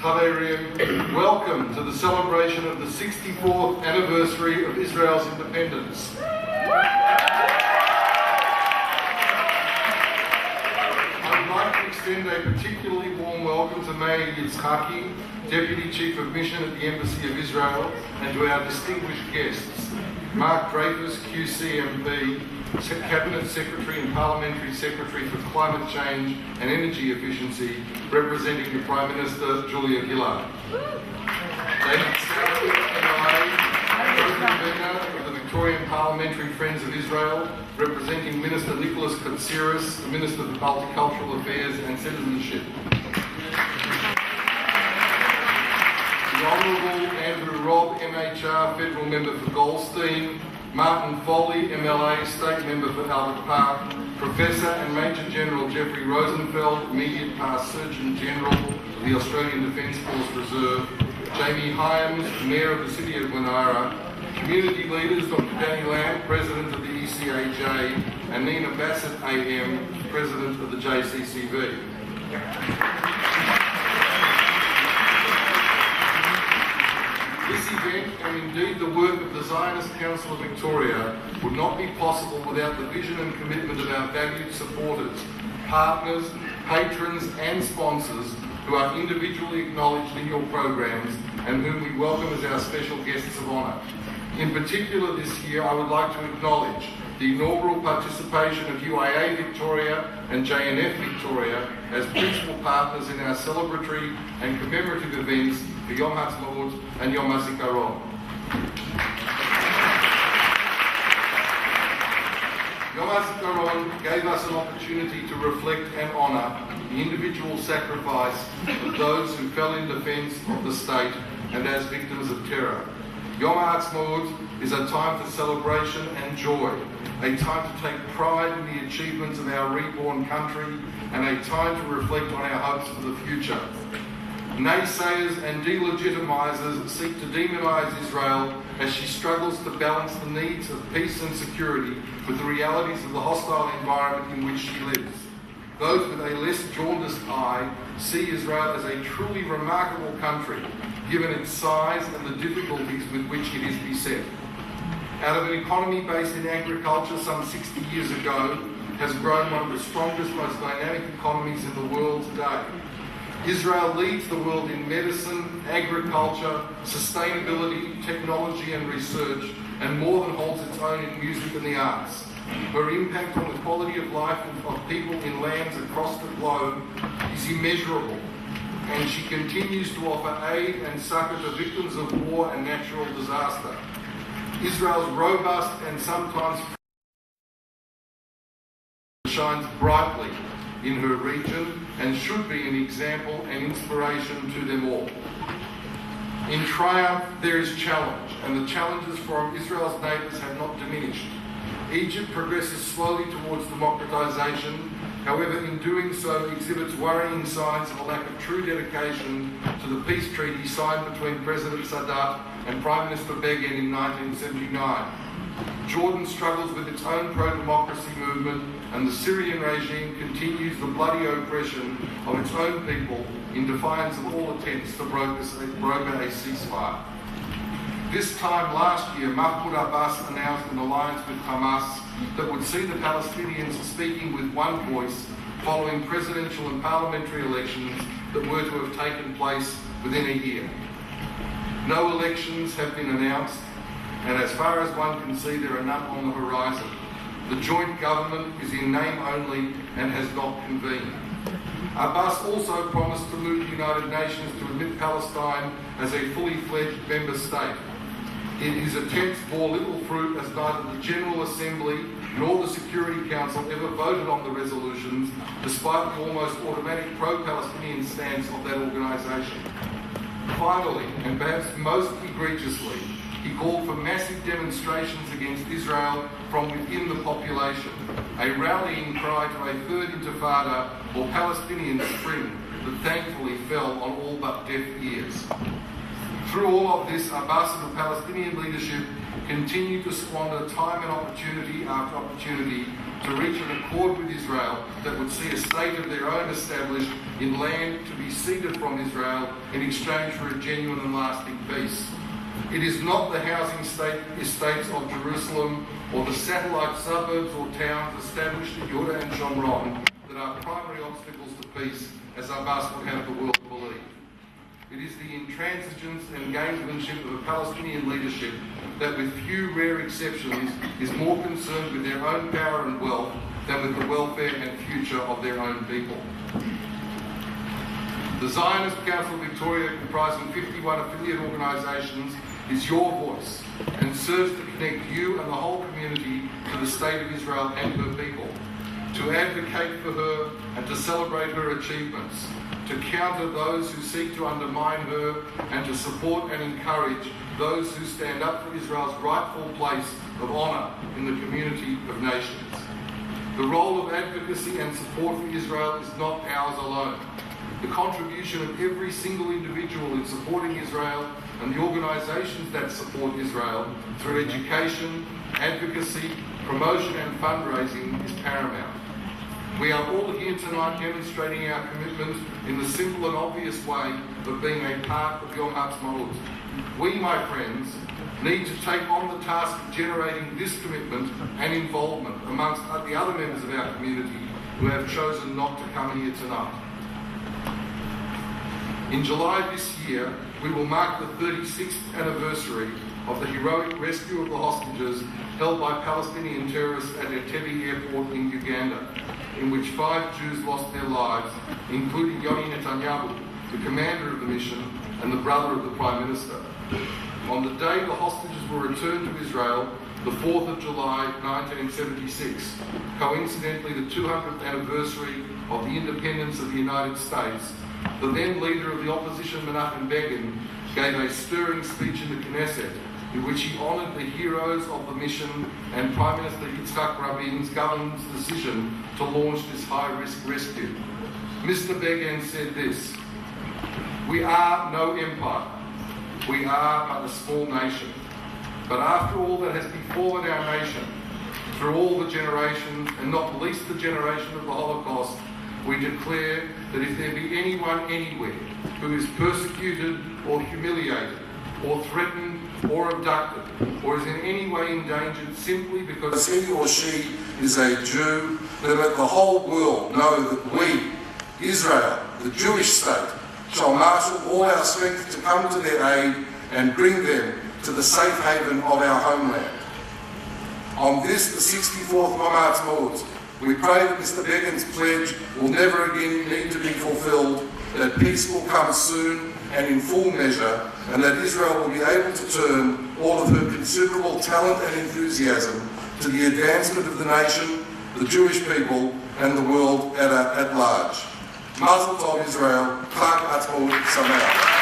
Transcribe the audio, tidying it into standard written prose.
Chaverim, welcome to the celebration of the 64th anniversary of Israel's independence. I'd like to extend a particularly warm welcome to Mayor Yitzhaki, Deputy Chief of Mission at the Embassy of Israel, and to our distinguished guests, Mark Dreyfus, QCMP, Cabinet Secretary and Parliamentary Secretary for Climate Change and Energy Efficiency, representing the Prime Minister, Julia Gillard. David Stafford, MLA, Convener of the Victorian Parliamentary Friends of Israel, representing Minister Nicholas Katsiris, the Minister for Multicultural Affairs and Citizenship. The Honourable Andrew Robb, MHR, Federal Member for Goldstein, Martin Foley, MLA, State Member for Albert Park, Professor and Major General Jeffrey Rosenfeld, Immediate Past Surgeon General of the Australian Defence Force Reserve, Jamie Hyams, Mayor of the City of Winara, community leaders Dr. Danny Lamb, President of the ECAJ, and Nina Bassett AM, President of the JCCV. This event, and indeed the work of the Zionist Council of Victoria, would not be possible without the vision and commitment of our valued supporters, partners, patrons and sponsors who are individually acknowledged in your programs and whom we welcome as our special guests of honour. In particular this year, I would like to acknowledge the inaugural participation of UIA Victoria and JNF Victoria as principal partners in our celebratory and commemorative events for Yom Ha'atzmaut and Yom HaZikaron. Yom HaZikaron gave us an opportunity to reflect and honour the individual sacrifice of those who fell in defence of the state and as victims of terror. Yom Ha'atzmaut is a time for celebration and joy, a time to take pride in the achievements of our reborn country, and a time to reflect on our hopes for the future. Naysayers and delegitimizers seek to demonize Israel as she struggles to balance the needs of peace and security with the realities of the hostile environment in which she lives. Those with a less jaundiced eye see Israel as a truly remarkable country, given its size and the difficulties with which it is beset. Out of an economy based in agriculture some 60 years ago, has grown one of the strongest, most dynamic economies in the world today. Israel leads the world in medicine, agriculture, sustainability, technology and research, and more than holds its own in music and the arts. Her impact on the quality of life of people in lands across the globe is immeasurable, and she continues to offer aid and succour to victims of war and natural disaster. Israel's robust and sometimes shines brightly in her region and should be an example and inspiration to them all. In triumph, there is challenge, and the challenges from Israel's neighbours have not diminished. Egypt progresses slowly towards democratisation, however, in doing so exhibits worrying signs of a lack of true dedication to the peace treaty signed between President Sadat and Prime Minister Begin in 1979. Jordan struggles with its own pro-democracy movement, and the Syrian regime continues the bloody oppression of its own people in defiance of all attempts to broker a ceasefire. This time last year, Mahmoud Abbas announced an alliance with Hamas that would see the Palestinians speaking with one voice following presidential and parliamentary elections that were to have taken place within a year. No elections have been announced, and as far as one can see, there are none on the horizon. The joint government is in name only and has not convened. Abbas also promised to move the United Nations to admit Palestine as a fully fledged member state. His attempts bore little fruit, as neither the General Assembly nor the Security Council ever voted on the resolutions, despite the almost automatic pro-Palestinian stance of that organisation. Finally, and perhaps most egregiously, he called for massive demonstrations against Israel from within the population, a rallying cry to a third intifada or Palestinian spring that thankfully fell on all but deaf ears. Through all of this, Abbas and the Palestinian leadership continue to squander time and opportunity after opportunity to reach an accord with Israel that would see a state of their own established in land to be ceded from Israel in exchange for a genuine and lasting peace. It is not the housing estates of Jerusalem or the satellite suburbs or towns established in Yehuda and Shomron that are primary obstacles to peace, as Abbas would have the world believe. It is the intransigence and gamesmanship of the Palestinian leadership that, with few rare exceptions, is more concerned with their own power and wealth than with the welfare and future of their own people. The Zionist Council of Victoria, comprising 51 affiliate organisations, is your voice and serves to connect you and the whole community to the State of Israel and her people, to advocate for her and to celebrate her achievements, to counter those who seek to undermine her, and to support and encourage those who stand up for Israel's rightful place of honour in the community of nations. The role of advocacy and support for Israel is not ours alone. The contribution of every single individual in supporting Israel and the organisations that support Israel through education, advocacy, promotion and fundraising is paramount. We are all here tonight demonstrating our commitment in the simple and obvious way of being a part of Yom Ha'atzmaut. We, my friends, need to take on the task of generating this commitment and involvement amongst the other members of our community who have chosen not to come here tonight. In July this year, we will mark the 36th anniversary of the heroic rescue of the hostages held by Palestinian terrorists at Entebbe airport in Uganda, in which 5 Jews lost their lives, including Yoni Netanyahu, the commander of the mission and the brother of the Prime Minister. On the day the hostages were returned to Israel, the 4th of July 1976, coincidentally the 200th anniversary of the independence of the United States, the then leader of the opposition, Menachem Begin, gave a stirring speech in the Knesset in which he honoured the heroes of the mission and Prime Minister Yitzhak Rabin's government's decision to launch this high-risk rescue. Mr. Begin said this: "We are no empire. We are but a small nation. But after all that has befallen our nation, through all the generations, and not least the generation of the Holocaust, we declare that if there be anyone anywhere who is persecuted or humiliated or threatened or abducted or is in any way endangered simply because he or she is a Jew, then let the whole world know that we, Israel, the Jewish state, shall marshal all our strength to come to their aid and bring them to the safe haven of our homeland. On this, the 64th Yom Ha'atzmaut, we pray that Mr. Begin's pledge will never again need to be fulfilled, that peace will come soon and in full measure, and that Israel will be able to turn all of her considerable talent and enthusiasm to the advancement of the nation, the Jewish people, and the world at large. Mazel Tov Israel, Chag Atzmaut Sameach.